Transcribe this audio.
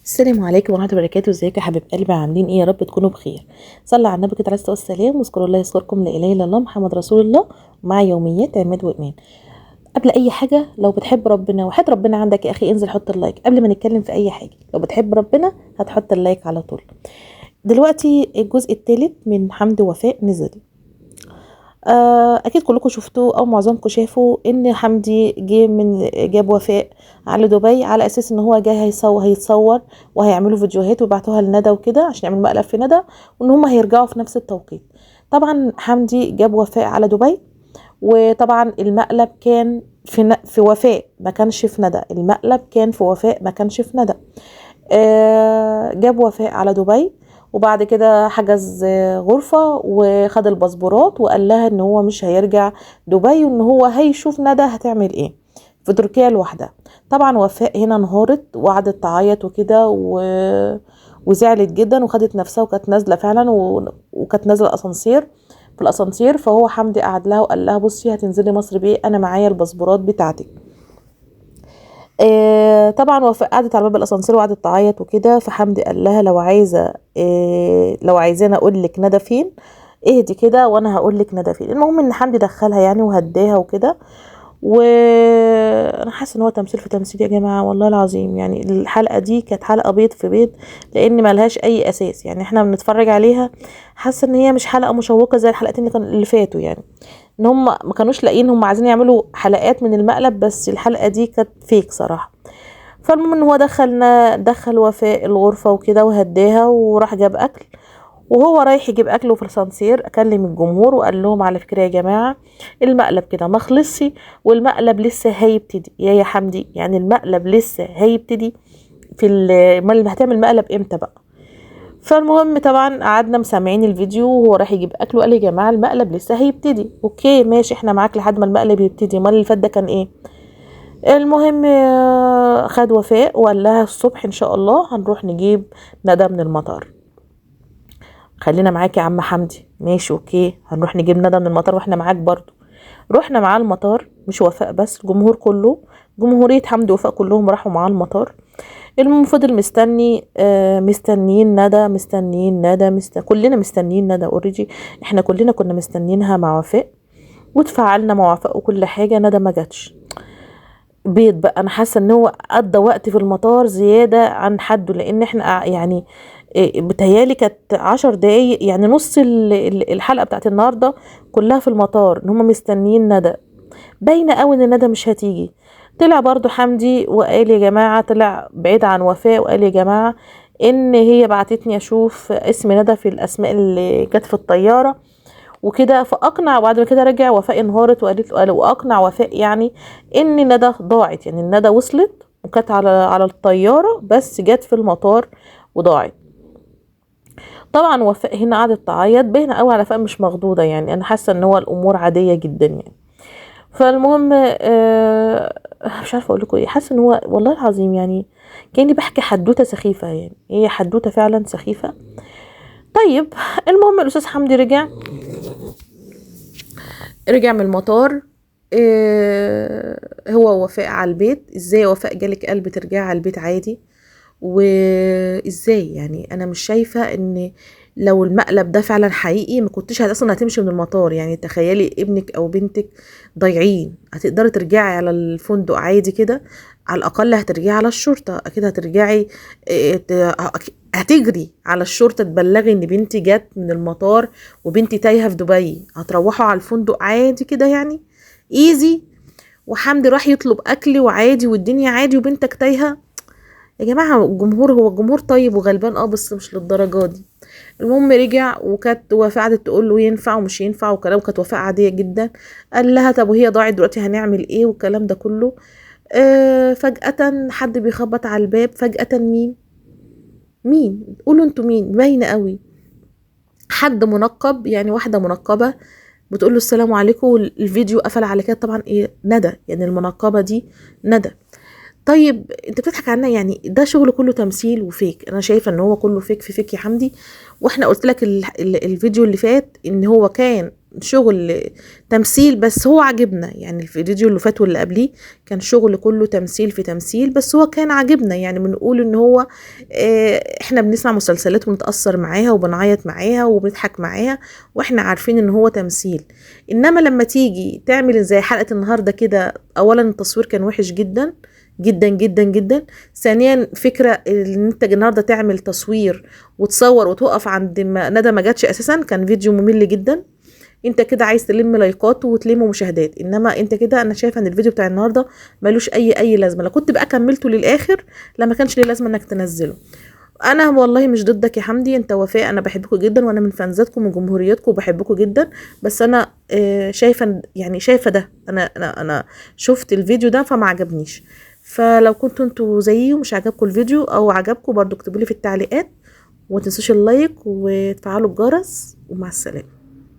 السلام عليكم ورحمة الله وبركاته. ازيكم يا حبيب قلبي؟ عاملين ايه؟ يا رب تكونوا بخير. صلى على النبي كده عليه الصلاة والسلام، واذكروا الله يذكركم، لا اله الا الله محمد رسول الله، مع يوميات عماد وايمان. قبل اي حاجة، لو بتحب ربنا وحياة ربنا عندك يا اخي انزل حط اللايك قبل ما نتكلم في اي حاجة. لو بتحب ربنا هتحط اللايك على طول. دلوقتي الجزء الثالث من حمد وفاء نزل. اكيد كلكم شفتوا او معظمكم شافوا ان حمدي جاب وفاء على دبي على اساس ان هو جاي هيتصور وهيعملوا فيديوهات ويبعتوها لندى وكده عشان يعملوا مقلب في ندى، وان هم هيرجعوا في نفس التوقيت. طبعا حمدي جاب وفاء على دبي، وطبعا المقلب كان في وفاء ما كانش في ندى. المقلب كان في وفاء ما كانش في ندى. جاب وفاء على دبي، وبعد كده حجز غرفة وخد الباسبورات وقال لها ان هو مش هيرجع دبي، وان هو هيشوف ندى هتعمل ايه في تركيا لوحدها. طبعا وفاء هنا انهارت وقعدت تعيط وكده وزعلت جدا وخدت نفسها، وكانت نازله فعلا وكانت نازله في الاسانسير. فهو حمدي قعد لها وقال لها بصي هتنزلي مصر بايه؟ انا معايا الباسبورات بتاعتك. طبعا وفاء قعدت على باب الاسانسير وقعدت تعيط وكده. فحمدي قال لها لو عايزاني اقول لك ندى فين اهدي كده وانا هقول لك ندى فين. المهم ان حمدي دخلها يعني وهداها وكده. وانا حاسه ان هو تمثيل في تمثيل يا جماعه، والله العظيم. يعني الحلقه دي كانت حلقه بيض في بيض، لان ملهاش اي اساس. يعني احنا بنتفرج عليها حاسه ان هي مش حلقه مشوقه زي الحلقتين اللي فاتوا. يعني ان هم ما كانوش لاقيين، هم عايزين يعملوا حلقات من المقلب، بس الحلقه دي كانت فيك صراحه. فالمهم ان هو دخل وفاء الغرفه وكده وهداها وراح جاب اكل. وهو رايح يجيب اكله في الاسانسير اكلم الجمهور وقال لهم على فكره يا جماعه، المقلب كده ما خلصش، والمقلب لسه هيبتدي يا حمدي. يعني المقلب لسه هيبتدي. امال هتعمل مقلب امتى بقى؟ فالمهم طبعا قعدنا مسامعين الفيديو وهو راح يجيب اكله، قال يا جماعه المقلب لسه هيبتدي. اوكي ماشي، احنا معاك لحد ما المقلب يبتدي. امال اللي فات ده كان ايه؟ المهم خد وفاء وقال لها الصبح ان شاء الله هنروح نجيب ندى من المطار. خلينا معاك يا عم حمدي. ماشي اوكي، هنروح نجيب ندى من المطار واحنا معاك برضو. رحنا معاه المطار، مش وفاء بس، الجمهور كله، جمهورية حمدي وفاء كلهم راحوا معاه المطار. المهم فضل مستنيين ندى، كلنا مستنيين ندى اوريدي. احنا كلنا كنا مستنيينها مع وفاء، وتفاعلنا مع وفاء وكل حاجة. ندى ما جاتش. بيت بقى انا حاسه ان هو قضى وقت في المطار زياده عن حده، لان احنا يعني بتهيالي كانت 10 دقايق، يعني نص الحلقه بتاعت النهارده كلها في المطار ان هم مستنيين ندى. باينه قوي ان ندى مش هتيجي. طلع برضو حمدي وقال يا جماعه، طلع بعيد عن وفاء وقال يا جماعه ان هي بعتتني اشوف اسم ندى في الاسماء اللي كانت في الطياره وكده. فاقنع، وبعد ما كده رجع وفاء انهارت وقالت له، واقنع وفاء يعني ان ندى ضاعت. يعني الندى وصلت وكانت على الطياره، بس جت في المطار وضاعت. طبعا وفاء هنا قعدت تعيط، باينه قوي على وفاء مش مخضوضه. يعني انا حاسه ان هو الامور عاديه جدا يعني. فالمهم مش عارفه اقول لكم ايه. حاسه ان هو والله العظيم يعني كاني بحكي حدوته سخيفه، يعني هي حدوته فعلا سخيفه. طيب المهم الاستاذ حمدي رجع من المطار. هو وفاء على البيت. ازاي يا وفاء جالك قلب ترجعي على البيت عادي؟ وازاي يعني؟ انا مش شايفة ان لو المقلب ده فعلا حقيقي ما كنتش اصلا هتمشي من المطار. يعني تخيلي ابنك او بنتك ضايعين، هتقدري ترجعي على الفندق عادي كده؟ على الاقل هترجعي على الشرطة، اكيد هترجعي. هتجري على الشرطة تبلغي ان بنتي جت من المطار وبنتي تايهة في دبي. هتروحوا على الفندق عادي كده يعني ايزي، وحمدي راح يطلب اكل وعادي والدنيا عادي وبنتك تايهة. يا جماعة الجمهور هو الجمهور طيب وغلبان بس مش للدرجة دي. المهم رجع، وكانت وفاء قعدت تقول له ينفع ومش ينفع وكلام. كانت وفاء عادية جدا. قال لها طب وهي ضاعت دلوقتي هنعمل ايه والكلام ده كله. فجأة حد بيخبط على الباب. فجأة مين قولوا انتوا مين؟ باينه قوي حد منقب، يعني واحده منقبه بتقول له السلام عليكم. الفيديو قفل على كده. طبعا ايه؟ ندى. يعني المنقبه دي ندى. طيب انت بتضحك عنها؟ يعني ده شغل كله تمثيل وفيك. انا شايفه ان هو كله فيك في فيك يا حمدي. واحنا قلت لك الفيديو اللي فات ان هو كان شغل تمثيل، بس هو عجبنا. يعني الفيديو اللي فات واللي قبليه كان شغل كله تمثيل في تمثيل، بس هو كان عجبنا. يعني بنقول ان هو احنا بنسمع مسلسلات ونتأثر معاها وبنعيط معاها وبنضحك معاها واحنا عارفين ان هو تمثيل. انما لما تيجي تعمل زي حلقة النهاردة كده، اولا التصوير كان وحش جدا جدا جدا جدا. ثانيا فكرة ان انت النهارده تعمل تصوير وتصور وتقف عند ما ندى ما جاتش اساسا، كان فيديو ممل جدا. انت كده عايز تلم لايكات وتلم مشاهدات، انما انت كده انا شايفه ان الفيديو بتاع النهارده ملوش اي لازمه. لو كنت بقى كملته للاخر لما كانش ليه لازمه انك تنزله. انا والله مش ضدك يا حمدي، انت وفاء، انا بحبكم جدا وانا من فانزاتكم وجمهورياتكم وبحبكم جدا. بس انا شايفه، يعني شايفه ده، انا شفت الفيديو ده فما عجبنيش. فلو كنتوا انتوا زيي ومش عجبكم الفيديو او عجبكم برضو اكتبوا لي في التعليقات، وما تنسوش اللايك وتفعلوا الجرس، ومع السلامه.